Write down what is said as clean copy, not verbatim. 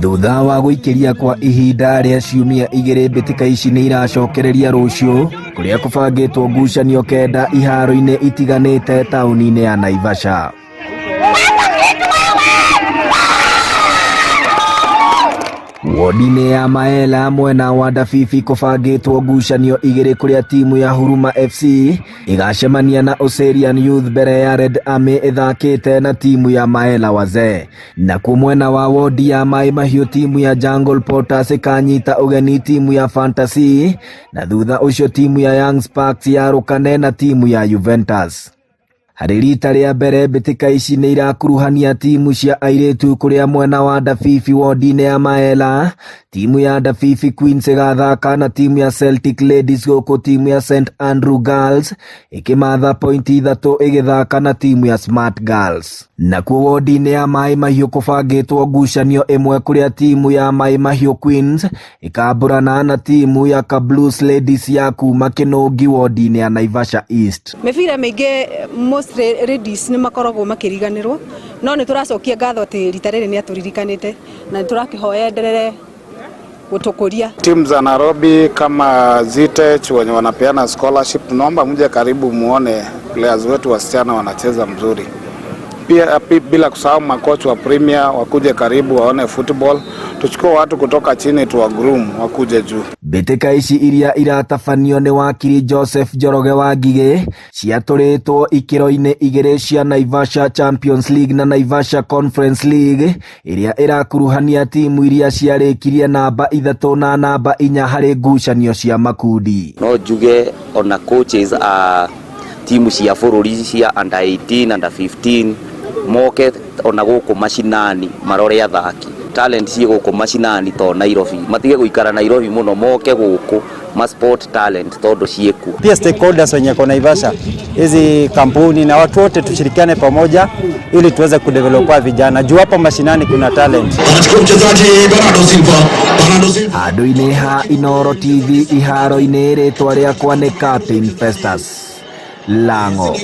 Thutha wa guikiria kwa ihinda ria ciumia igiri, mbitika ici ni iracokereria rucio kuria kubangitwo ngucanio kenda iharo-ini itiganite tauni-ini ya Naivasha. Wodi-ini ya Maela mwena wa Dafifi kubangitwo ngucanio igiri kuria timu ya Huruma FC igacemania na Oserian Youth mbere ya Red Army ithakite na timu ya Maela Wazee. Na kumwena wa wodi ya Mai Mahiu timu ya Jungle Potters ikanyita ugeni timu ya Fantasy, na thutha ucio timu ya Young Sparks yarukane na timu ya Juventus. Harĩ rita rĩa mbere mbitika ici nĩ irakuruhania timu cia airĩtu kuria mwena wa Dafifi wodi-inĩ ya Maela timu ya Dafifi Queens igathaka na timu ya Celtic Ladies, gũkũ timu ya St Andrew Girls ikimatha pointi 3 igithaka na timu ya Smart Girls. Nakuo wodi-inĩ ya Mai Mahiu kubangitwo ngucanio imwe kuria timu ya Mai Mahiu Queens ikamburana na timu ya Kablues Ladies ya kuma Kinungi wodi-inĩ ya Naivasha East. Mĩbira mĩingĩ ladies nĩ makoragwo makĩriganĩrwo, no nĩ tũracokia ngatho atĩ rita rĩrĩ nĩ atũririkanĩte na nĩ tũrakĩhoya endelee kutukuria. Timu za Nairobi kama Zitech wenye wanapeana scholarship, tunaomba mje karibu muone players wetu wasichana wanacheza mzuri. Pia bila kusahau makocha wa Premier wakuje karibu waone football. Tuchukue watu kutoka chini tuwa groom wakuje juu. Mbitika ici iria iratabanio ni wakiri Joseph Njoroge wa Ngigĩ ciatũrĩtwo ikĩro-inĩ igĩrĩ cia Naivasha Champions League na Naivasha Conference League iria irakuruhania timu iria ciarĩkirie namba 3 na namba 4 harĩ ngucanio cia makundi. No njuge ona coaches a timu cia bũrũri cia under 18 under 15 moke ona gũkũ macinani marore athaki talent cie gũkũ macinani to Nairobi, matige gũikara Nairobi muno, moke gũkũ ma sport talent todo cieku. Pia stakeholders wenye kwa Naivasha, hizi kampuni na watu wote tushirikiane pamoja ili tuweze kudevelopa vijana juu hapa mashinani kuna talent. Handũ-inĩ ha Inooro TV iharo-inĩ rĩtwa rĩakwa nĩ Captain Festus Lango.